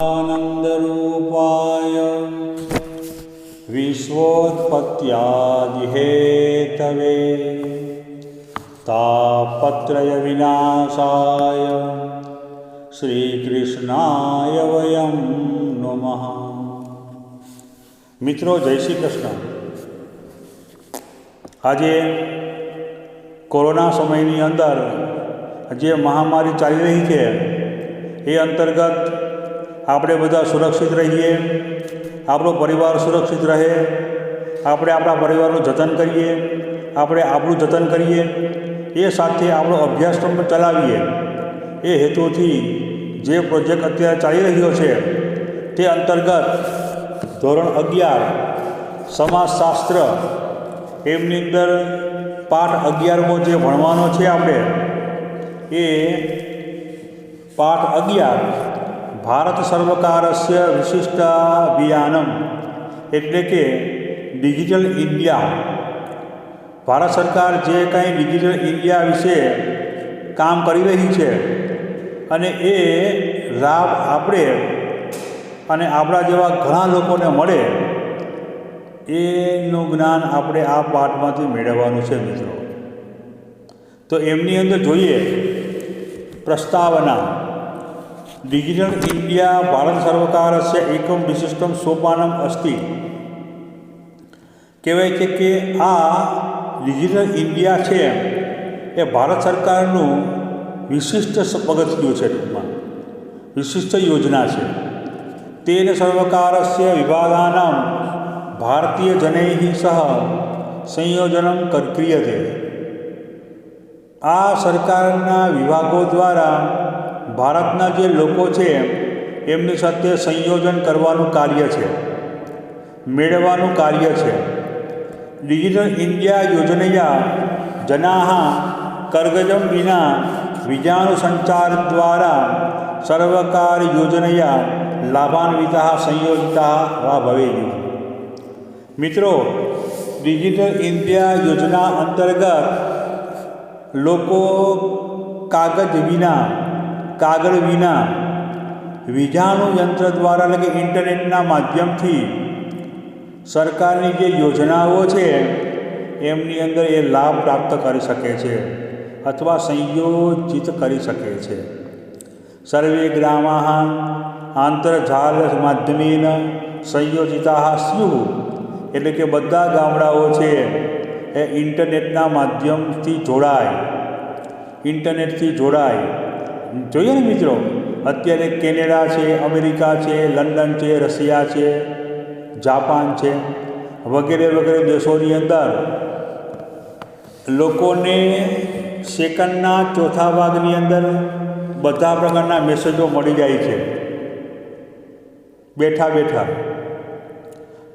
आनंदरूपाय विश्वोत्पत्त्यादिहेतवे तापत्रय विनाशाय श्रीकृष्णाय वयं नमः। मित्रों, जय श्री कृष्ण। आज कोरोना समयनी अंदर जे महामारी चाली रही है એ અંતર્ગત આપણે બધા સુરક્ષિત રહીએ, આપણો પરિવાર સુરક્ષિત રહે, આપણે આપણા પરિવારનું જતન કરીએ, આપણે આપણું જતન કરીએ, એ સાથે આપણો અભ્યાસક્રમ પણ ચલાવીએ। એ હેતુથી જે પ્રોજેક્ટ અત્યારે ચાલી રહ્યો છે તે અંતર્ગત ધોરણ 11 સમાજશાસ્ત્ર એમની અંદર પાઠ 11મો જે ભણવાનો છે આપણે એ पाठ 11 भारत सर्वकारस्य विशिष्टाभियानम एटले के डिजिटल इंडिया। भारत सरकार जे कई डिजिटल इंडिया विषे काम करी रही है अने ए लाभ आपणे अने आपणा जेवा घणा लोकोने मळे एनुं ज्ञान आपणे आ पाठमांथी मेळववानुं छे। मित्रों, तो एमनी अंदर जोईए प्रस्तावना। डिजिटल इंडिया भारत सरकारस्य एकम विशिष्टम सोपानम अस्ति। कहेवाय छे के आ डिजिटल इंडिया छे ए भारत सरकारनुं विशिष्ट पगथियुं छे, टूंकमां विशिष्ट योजना छे। तेन सर्वकारस्य विभागानां भारतीय जनैः सह संयोजनं क्रियते। आ सरकारना विभागों द्वारा भारतना जे लोको छे एमनी साथे संयोजन करवानुं कार्य छे, मेळववानुं कार्य छे। डिजिटल इंडिया योजनया जनाः कर्गजं विना बीजाणुसंचार द्वारा सर्वकार योजनया लाभान्विताः संयोजिताः वा भवेयुः। मित्रों, डिजिटल इंडिया योजना अंतर्गत लोको कागज विना कागळ विना वीजाणु यंत्र द्वारा लगे इंटरनेटना माध्यमथी सरकारनी जे योजनाओ छे एमनी अंदर ए लाभ प्राप्त करी शके छे अथवा संयोजित करी शके छे। सर्वे ग्रामाः आंतरजाल माध्यमेन संयोजिताः स्युः। एटले के बधा गामडाओ छे ए इंटरनेटना माध्यमथी जोड़ाय, इंटरनेटथी जोड़ाय। जोईए ने मित्रों, अत्यारे केनेडा है, अमेरिका है, लंडन है, रशिया है, जापान है वगैरह वगैरह देशोनी अंदर लोकोने सेकंडना चौथा भागनी अंदर बधा प्रकारना मेसेजो मळी जाय छे बेठा बेठा।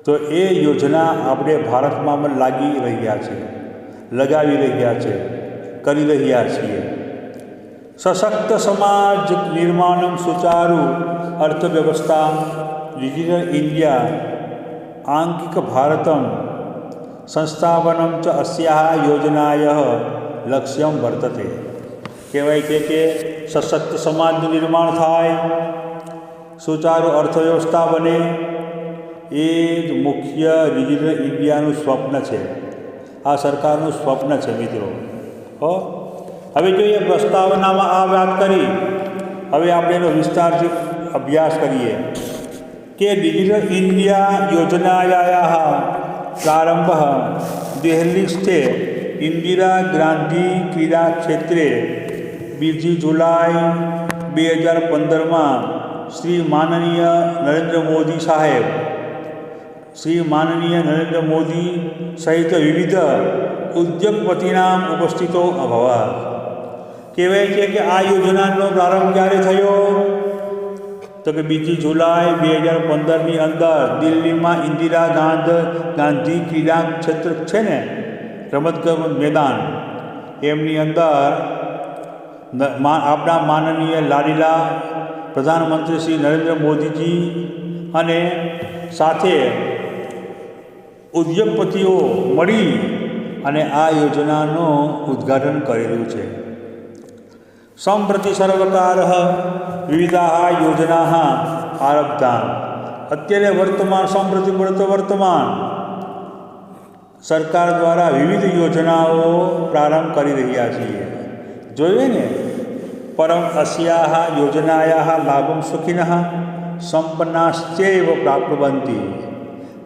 तो ये योजना आपणे भारत में लागी रह्या छे, लगावी रह्या छे, करी रह्या छीए। सशक्त समाज निर्माणम सुचारू अर्थव्यवस्था डिजिटल इंडिया आंकिक भारतम संस्थापनम च अस्याः योजनायाः लक्ष्यम वर्तते। कहेवाय छे के सशक्त समाज निर्माण थाय, सुचारू अर्थव्यवस्था बने, ए मुख्य डिजिटल इंडियानुं स्वप्न छे। आ सरकारनुं स्वप्न छे। मित्रों, हो हवे जोईए प्रस्तावनामां आ वात करी, हवे आपणे एनो विस्तारथी अभ्यास करीए के डिजिटल इंडिया योजनायाः प्रारंभः देहलीस्थे इंदिरा गांधी क्रीडा क्षेत्रे 2 जुलाई 2015 में श्री माननीय नरेंद्र मोदी साहेब, श्री माननीय नरेंद्र मोदी सहित विविध उद्योगपतिनां उपस्थितो अभवत्। कहेवाय छे कि आ योजनानो प्रारंभ क्यारे थयो तो कि 2 जुलाई 2015 ની अंदर दिल्ली में इंदिरा गांधी क्रीडा क्षेत्र है ने रमतगमत मैदान एमनी अंदर अपना माननीय लाडीला प्रधानमंत्री श्री नरेंद्र मोदी जी अने साथे उद्योगपतिओ मळी अने आ योजनानो उद्घाटन करेलुं छे। सम्प्रति सर्वकारः विविधाः योजनाः आरब्धाः। અત્યારે વર્તમાન સરકાર દ્વારા વિવિધ યોજનાઓ પ્રારંભ કરી રહ્યા છીએ. જોયું ને, પરમ અસ્યાહ યોજનાયાહ લાભમ સુખિનઃ સંપન્નાશ્ચૈવ પ્રાપ્નુવન્તિ.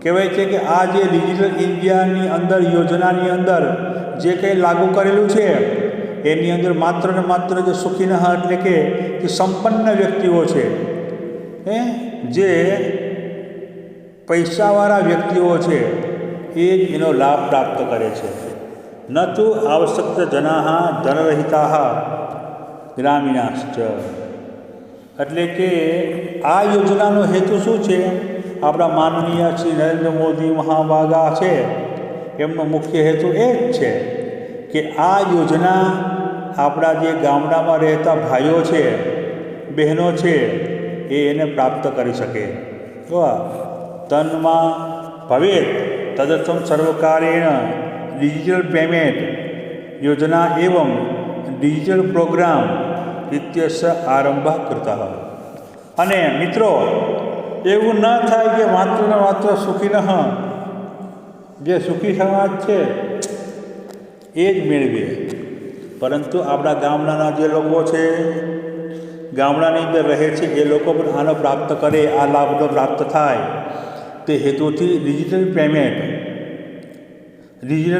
કહેવાય છે કે આ જે ડિજિટલ ઇન્ડિયાની અંદર યોજનાની અંદર જે કંઈ લાગુ કરેલું છે એની અંદર માત્ર ને માત્ર જે સુખિનઃ એટલે કે જે સંપન્ન વ્યક્તિઓ છે, જે પૈસાવાળા વ્યક્તિઓ છે એ જ એનો લાભ પ્રાપ્ત કરે છે. ન તો આવશ્યક જનાઃ ધનરહિતાઃ ગ્રામીણાશ્ચ. એટલે કે આ યોજનાનો હેતુ શું છે? આપણા માનનીય શ્રી નરેન્દ્ર મોદી મહાભાગા છે, એમનો મુખ્ય હેતુ એ જ છે કે આ યોજના આપણા જે ગામડામાં રહેતા ભાઈઓ છે, બહેનો છે, એને પ્રાપ્ત કરી શકે. તન્માં ભવેત તદર્થમ સર્વકારેણ ડિજિટલ પેમેન્ટ યોજના એવં ડિજિટલ પ્રોગ્રામ ઇત્યસ્ય આરંભ કૃતઃ. અને મિત્રો, એવું ન થાય કે માત્ર ને માત્ર સુખિનઃ, જે સુખી સમાજ છે એ જ મેળવીએ, પરંતુ આપણા ગામડાના જે લોકો છે, ગામડાની અંદર રહે છે, એ લોકો પણ આનો પ્રાપ્ત કરે, આ લાભનો પ્રાપ્ત થાય તે હેતુથી ડિજિટલ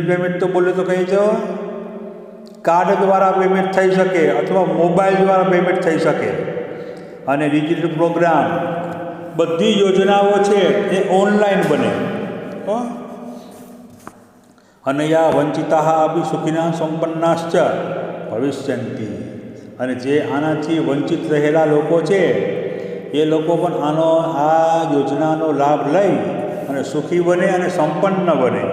પેમેન્ટ તો બોલે તો કહી જાઓ, કાર્ડ દ્વારા પેમેન્ટ થઈ શકે અથવા મોબાઈલ દ્વારા પેમેન્ટ થઈ શકે. અને ડિજિટલ પ્રોગ્રામ, બધી યોજનાઓ છે એ ઓનલાઈન બને. અનયા વંચિતાઃ અપી સુખિનઃ સંપન્નાશ્ચ ભવિષ્યન્તિ. અને જે આનાથી વંચિત રહેલા લોકો છે એ લોકો પણ આ યોજનાનો લાભ લઈ અને સુખી બને અને સંપન્ન બને.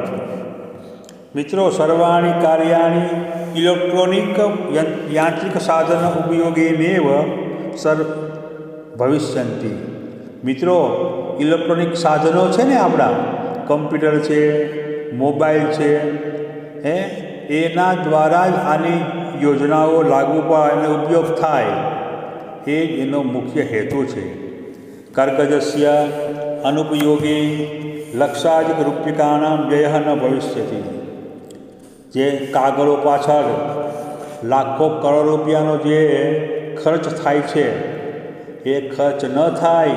મિત્રો, સર્વાણી કાર્યાણી ઇલેક્ટ્રોનિક યાંત્રિક સાધન ઉપયોગેનેવ ભવિષ્યન્તિ. મિત્રો, ઇલેક્ટ્રોનિક સાધનો છે ને, આપણા કમ્પ્યુટર છે, મોબાઈલ છે, એના દ્વારા જ આની યોજનાઓ લાગુ પડે અને ઉપયોગ થાય, એ જ એનો મુખ્ય હેતુ છે. કર્કજસ્ય અનુપયોગી લક્ષાધિક રૂપ્યકાનાં વ્યયઃ ન ભવિષ્યતિ. જે કાગળો પાછળ લાખો કરોડ રૂપિયાનો જે ખર્ચ થાય છે એ ખર્ચ ન થાય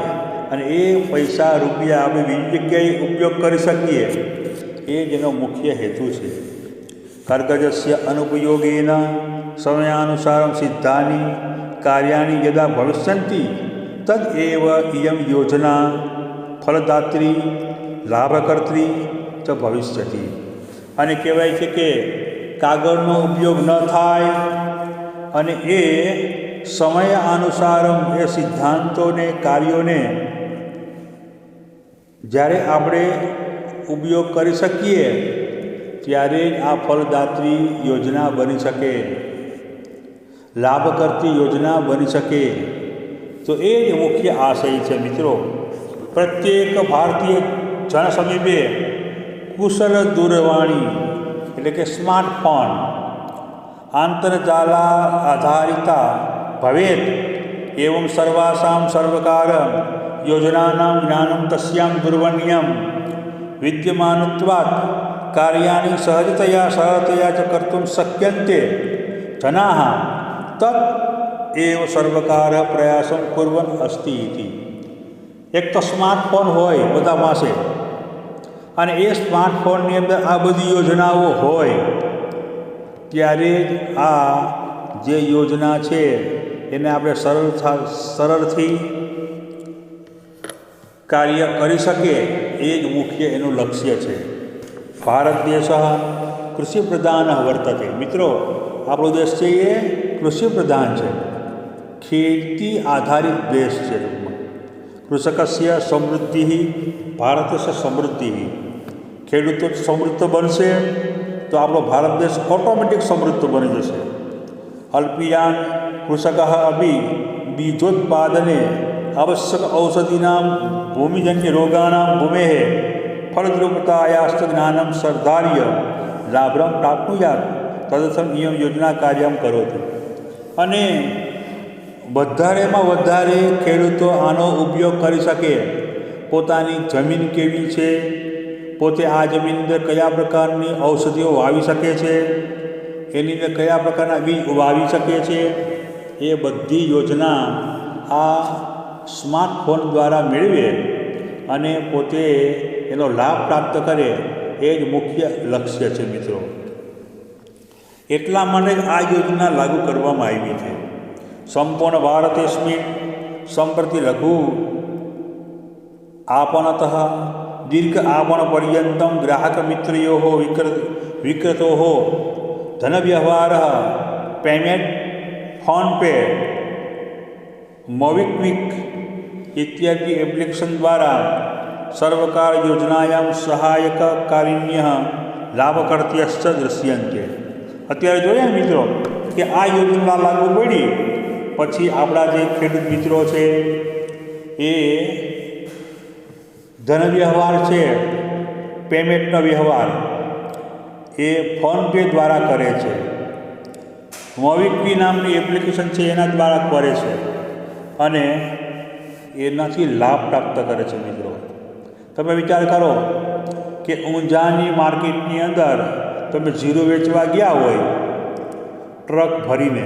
અને એ પૈસા રૂપિયા આપણે બીજી જગ્યાએ ઉપયોગ કરી શકીએ, એ જ એનો મુખ્ય હેતુ છે. કર્કજસ્ય અનુપયોગેન સમયાનુસારં સિદ્ધાની કાર્યાણી યદા ભવિષ્યન્તિ તદ એવ ઇયમ યોજના ફલદાત્રી લાભકર્ત્રી ચ ભવિષ્યતિ. અને કહેવાય છે કે કાગળનો ઉપયોગ ન થાય અને એ સમય અનુસારમ એ સિદ્ધાંતોને, કાર્યોને જ્યારે આપણે ઉપયોગ કરી શકીએ ત્યારે જ આ ફલદાત્રી યોજના બની શકે, લાભ કરતી યોજના બની શકે. તો એ જ મુખ્ય આશય છે. મિત્રો, પ્રત્યેક ભારતીય જન સમીપે કુશલ દૂરવાણી એટલે કે સ્માર્ટફોન આંતરજાલા આધારિતા ભવેત એવં સર્વાસાં સર્વકાર યોજનાનાં જ્ઞાનં તસ્યાં દૂરવાણ્યાં વિદ્યમાનત્વાत् કાર્યાણિ સહજતયા ચ કર્તું શક્યન્તે જનાઃ તત એવ સર્વકાર પ્રયાસં કુર્વન અસ્તિ ઇતિ. એક તો સ્માર્ટફોન હોય બધા પાસે, અને એ સ્માર્ટફોનની અંદર આ બધી યોજનાઓ હોય, ત્યારે જ આ જે યોજના છે એને આપણે સરળથી કાર્ય કરી શકીએ, એ જ મુખ્ય એનું લક્ષ્ય છે. ભારત દેશ કૃષિ પ્રધાન વર્તતે. મિત્રો, આપણો દેશ છે એ કૃષિ પ્રધાન છે, ખેતી આધારિત દેશ છે. કૃષકસ્ય સમૃદ્ધિ ભારતસ્ય સમૃદ્ધિ. ખેડૂતો સમૃદ્ધ બનશે તો આપણો ભારત દેશ ઓટોમેટિક સમૃદ્ધ બની જશે. અલ્પિયાન કૃષક અપી બીજોત્પાદને આવશ્યક ઔષધીનાં ભૂમિજન્ય રોગાણાં ભૂમેઃ ફળદ્રુપતાયાશ્ચ જ્ઞાનં સર્ધાર્ય લાભ્રમ પ્રાપ્નુયાત તદર્થમ ઇયં યોજના કાર્યમ કરોતિ. અને વધારેમાં વધારે ખેડૂતો આનો ઉપયોગ કરી શકે. પોતાની જમીન કેવી છે, પોતે આ જમીન અંદર કયા પ્રકારની ઔષધિઓ વાવી શકે છે, એની અંદર કયા પ્રકારના બીજ વાવી શકે છે, એ બધી યોજના આ સ્માર્ટફોન દ્વારા મેળવે અને પોતે એનો લાભ પ્રાપ્ત કરે, એ જ મુખ્ય લક્ષ્ય છે મિત્રો. એટલા માટે આ યોજના લાગુ કરવામાં આવી છે. સંપૂર્ણ ભારતેસ્મિન સંપ્રતિ લઘુ आपणत दीर्घ आपण पर्यन्तं ग्राहक मित्रयोः विक्रतोः धन व्यवहार पेमेंट फोन पे मोबिक्विक इत्यादि एप्लिकेशन द्वारा सर्वकार योजनायां सहायककारिण्यः लाभकर्त्यश्च दृश्यन्ते. અત્યારે જોઈએ મિત્રો કે આ યોજના લાગુ પડી પછી આપણા જે ખેડૂત મિત્રો છે એ ધન વ્યવહાર છે, પેમેન્ટનો વ્યવહાર એ ફોનપે દ્વારા કરે છે. મોબિક્વિક નામની એપ્લિકેશન છે એના દ્વારા કરે છે અને એનાથી લાભ પ્રાપ્ત કરે છે મિત્રો. તમે વિચાર કરો કે ઊંઝાની માર્કેટની અંદર તમે જીરું વેચવા ગયા હોય ટ્રક ભરીને,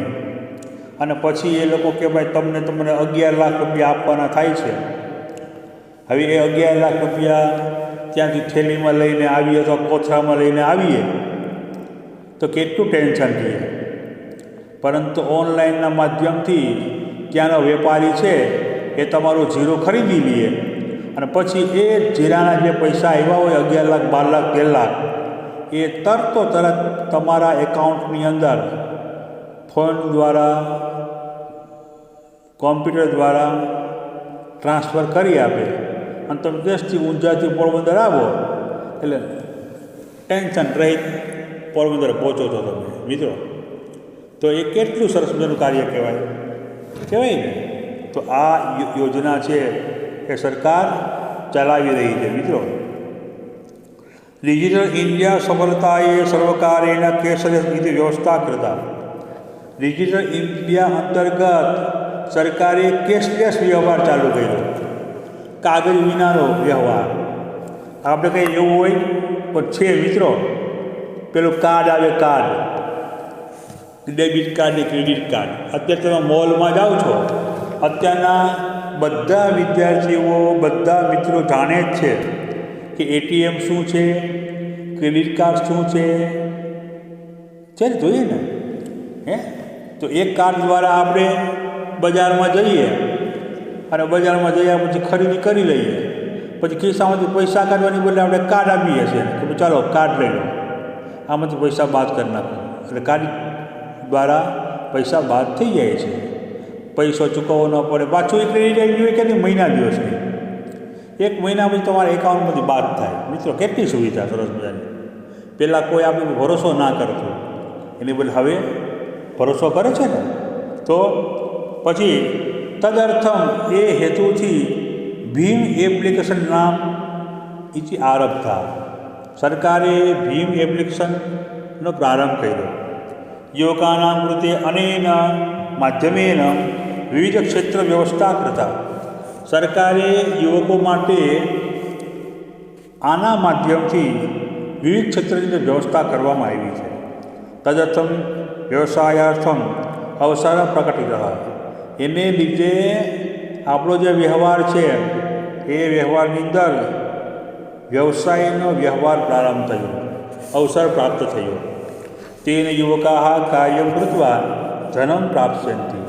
અને પછી એ લોકો કે ભાઈ તમને 11 લાખ રૂપિયા આપવાના થાય છે. હવે એ 11 લાખ રૂપિયા ત્યાંથી થેલીમાં લઈને આવીએ તો કોથળામાં લઈને આવીએ તો કેટલું ટેન્શન રહીએ. પરંતુ ઓનલાઈનના માધ્યમથી ત્યાંનો વેપારી છે એ તમારું જીરું ખરીદી લે અને પછી એ જીરાના જે પૈસા આવ્યા હોય 11 લાખ 12 લાખ 13 લાખ એ તરત તમારા એકાઉન્ટની અંદર ફોન દ્વારા કોમ્પ્યુટર દ્વારા ટ્રાન્સફર કરી આપે અને તમે દેશથી ઊંઝાથી પોરબંદર આવો એટલે ટેન્શન રહિત પોરબંદર પહોંચો છો તમે મિત્રો. તો એ કેટલું સરસ મજાનું કાર્ય કહેવાય ને. તો આ યોજના છે એ સરકાર ચલાવી રહી છે મિત્રો. ડિજિટલ ઇન્ડિયા સફળતાએ સર્વકારેણ કેશલેસ રીતે વ્યવસ્થા કરતા. ડિજિટલ ઇન્ડિયા અંતર્ગત સરકારે કેશલેસ વ્યવહાર ચાલુ કર્યો, કાગળ વિનાનો વ્યવહાર. આપણે કંઈ એવું હોય પણ છે મિત્રો, પેલું કાર્ડ આવે, કાર્ડ, ડેબિટ કાર્ડ ને ક્રેડિટ કાર્ડ. અત્યારે તમે મોલમાં જાઓ છો, અત્યારના બધા વિદ્યાર્થીઓ બધા મિત્રો જાણે જ છે કે એટીએમ શું છે, ક્રેડિટ કાર્ડ શું છે જોઈએ ને. તો એક કાર્ડ દ્વારા આપણે બજારમાં જઈએ અને બજારમાં જયા પછી ખરીદી કરી લઈએ, પછી ખિસ્સામાંથી પૈસા કાઢવાની બદલે આપણે કાર્ડ આપીએ છીએ કે ચાલો કાર્ડ લઈ લો, આમાંથી પૈસા બાદ કરી નાખો. એટલે કાર્ડ દ્વારા પૈસા બાદ થઈ જાય છે, પૈસો ચૂકવવો ન પડે. પાછું એ ક્રેડિટ આવી ગયું કે નહીં, મહિના દિવસની, 1 મહિના પછી તમારા એકાઉન્ટમાંથી બાદ થાય. મિત્રો કેટલી સુવિધા સરસ મજાની. પહેલાં કોઈ આપણે ભરોસો ના કરતું, એની બદલે હવે ભરોસો કરે છે ને. તો પછી તદર્થમ એ હેતુથી ભીમ એપ્લિકેશન નામ ઇતિ આરંભ થા. સરકારે ભીમ એપ્લિકેશનનો પ્રારંભ કર્યો. યુવકાનાં કૃતે અનેન માધ્યમેન વિવિધ ક્ષેત્ર વ્યવસ્થા કરતા. સરકારે યુવકો માટે આના માધ્યમથી વિવિધ ક્ષેત્રની વ્યવસ્થા કરવામાં આવી છે. તદર્થમ વ્યવસાયાર્થમ અવસર પ્રકટિત રહ્યા. એને લીધે આપણો જે વ્યવહાર છે એ વ્યવહારની અંદર વ્યવસાયનો વ્યવહાર પ્રારંભ થયો, અવસર પ્રાપ્ત થયો. તેન યુવકા કાર્યમ કૃત્વા ધનમ પ્રાપ્સ્યન્તિ.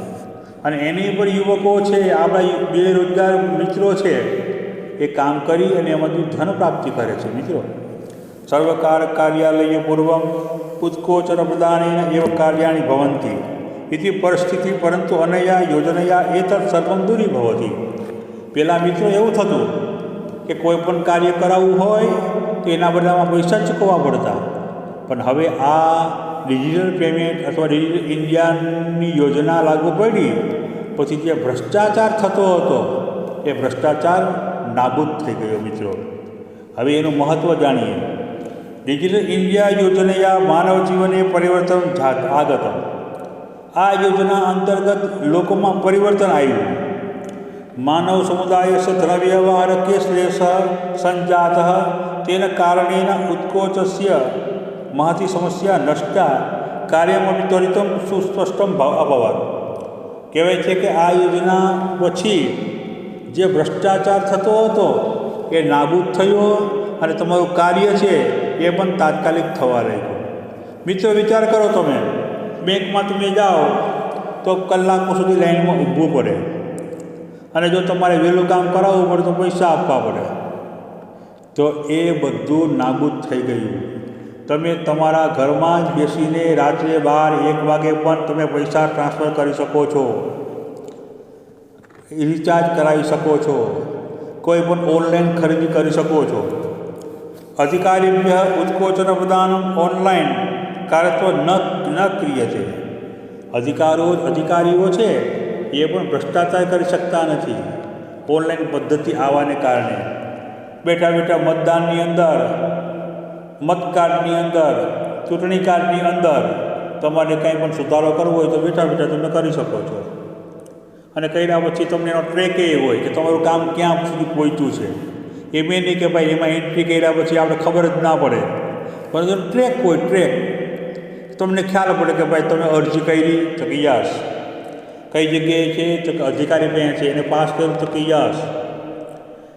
અને એની પર યુવકો છે, આપણા બેરોજગાર મિત્રો છે, એ કામ કરી અને એમાંથી ધન પ્રાપ્તિ કરે છે મિત્રો. સર્વકાર કાર્યાલય પૂર્વમ ઉત્કોચર પ્રદાનેન એવ કાર્યાણી ભવંતી ઇતિ પરિસ્થિતિ, પરંતુ અનયા યોજનયા એતત્ સર્વમ દૂરીભવતી. પહેલાં મિત્રો એવું થતું કે કોઈ પણ કાર્ય કરાવવું હોય તો એના બદલામાં પૈસા ચૂકવવા પડતા. પણ હવે આ ડિજિટલ પેમેન્ટ અથવા ડિજિટલ ઇન્ડિયાની યોજના લાગુ પડી પછી જે ભ્રષ્ટાચાર થતો હતો એ ભ્રષ્ટાચાર નાબૂદ થઈ ગયો મિત્રો. હવે એનું મહત્ત્વ જાણીએ. ડિજિટલ ઇન્ડિયા યોજનયા માનવ જીવને પરિવર્તન આગત. આ યોજના અંતર્ગત લોકોમાં પરિવર્તન આવ્યું. માનવ સમુદાયસ્ય ધનવ્યવહાર કેશલેશ સંજાત તેન કારણેન ઉત્કોચસ્ય મહતી સમસ્યા નષ્ટા કાર્યમપી ત્વરિતમ સુસ્પષ્ટમ અભવત. કહેવાય છે કે આ યોજના પછી જે ભ્રષ્ટાચાર થતો હતો એ નાબૂદ થયો અને તમારું કાર્ય છે એ પણ તાત્કાલિક થવા લાગ્યું. મિત્રો વિચાર કરો, તમે બેંકમાં તમે જાઓ તો કલાકો સુધી લાઈનમાં ઊભવું પડે અને જો તમારે વહેલું કામ કરાવવું પડે તો પૈસા આપવા પડે. તો એ બધું નાબૂદ થઈ ગયું. તમે તમારા ઘરમાં જ બેસીને રાત્રે 12-1 વાગે પણ તમે પૈસા ટ્રાન્સફર કરી શકો છો, રિચાર્જ કરાવી શકો છો, કોઈ પણ ઓનલાઈન ખરીદી કરી શકો છો. અધિકારીભ્ય ઉત્કોચન પ્રદાન ઓનલાઈન કાર્યત્વ ન ક્રિયતે. અધિકારીઓ છે એ પણ ભ્રષ્ટાચાર કરી શકતા નથી ઓનલાઈન પદ્ધતિ આવવાને કારણે. બેઠા બેઠા મતદાનની અંદર, મત કાર્ડની અંદર, ચૂંટણી કાર્ડની અંદર તમારે કંઈ પણ સુધારો કરવો હોય તો બેઠા બેઠા તમે કરી શકો છો. અને કર્યા પછી તમને એનો ટ્રેક એ હોય કે તમારું કામ ક્યાં સુધી પહોંચ્યું છે. એમ નહીં કે ભાઈ એમાં એન્ટ્રી કર્યા પછી આપણે ખબર જ ના પડે, પરંતુ ટ્રેક હોય, ટ્રેક તમને ખ્યાલ પડે કે ભાઈ તમે અરજી કરી તો કે યસ, કઈ જગ્યાએ છે તો કે અધિકારી પાસે છે, એને પાસ કર્યું તો કે યસ.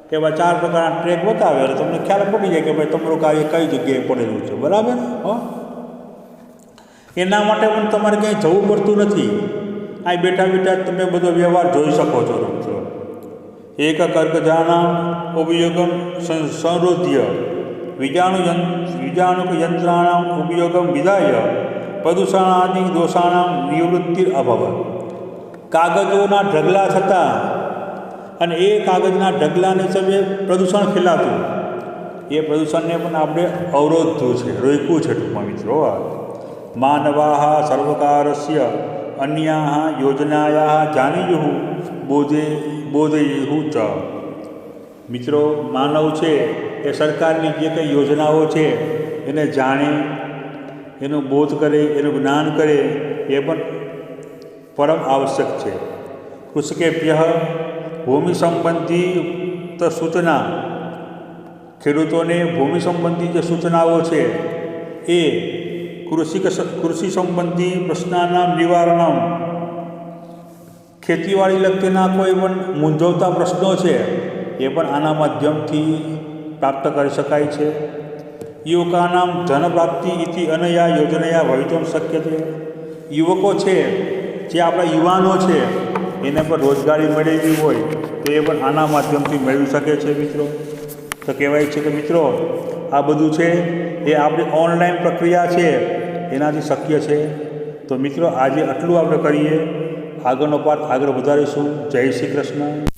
કે ભાઈ 4 પ્રકારના ટ્રેક બતાવે એટલે તમને ખ્યાલ પડી જાય કે ભાઈ તમારું કાર્ય કઈ જગ્યાએ પડેલું છે. બરાબર. એના માટે પણ તમારે ક્યાંય જવું પડતું નથી. આ બેઠા બેઠા તમે બધો વ્યવહાર જોઈ શકો છો. મિત્રો એક કર્કજાના ઉપયોગમ સંરોધ્ય વિજાણુક યંત્રાણામ ઉપયોગમ વિધાય પ્રદૂષણાદિ દોષાણામ નિવૃત્તિ અભવત. કાગળોના ઢગલા થતા અને એ કાગળના ઢગલાને હિસાબે પ્રદૂષણ ફેલાતું, એ પ્રદૂષણને પણ આપણે અવરોધવું છે, રોક્યું છે ટૂંકમાં. મિત્રો માનવાહ સર્વકારસ્ય અન્યાહ યોજનાયા જાનીયુઃ બોધયેયુઃ ચ. મિત્રો માનવ છે એ સરકારની જે કંઈ યોજનાઓ છે એને જાણે, એનો બોધ કરે, એનું જ્ઞાન કરે, એ પણ પરમ આવશ્યક છે. કૃષકેભ્ય ભૂમિ સંબંધી સૂચના, ખેડૂતોને ભૂમિ સંબંધી જે સૂચનાઓ છે એ કૃષિ સંબંધી પ્રશ્નના નિવારણમ, ખેતીવાડી લગતીના કોઈ પણ મૂંઝવતા પ્રશ્નો છે એ પણ આના માધ્યમથી પ્રાપ્ત કરી શકાય છે. યુવકાનામ ધન પ્રાપ્તિ ઇતિ અનયા યોજનયા ભવિતુમ શક્યતે. યુવકો છે, જે આપણા યુવાનો છે, એને પણ રોજગારી મેળવવી હોય તો એ પણ આના માધ્યમથી મેળવી શકે છે. મિત્રો તો કહેવાય છે કે મિત્રો આ બધું છે એ આપણી ઓનલાઈન પ્રક્રિયા છે એનાથી શક્ય છે. તો મિત્રો આજે આટલું આપણે કરીએ, આગળનો પાઠ આગળ વધારીશું. જય શ્રી કૃષ્ણ.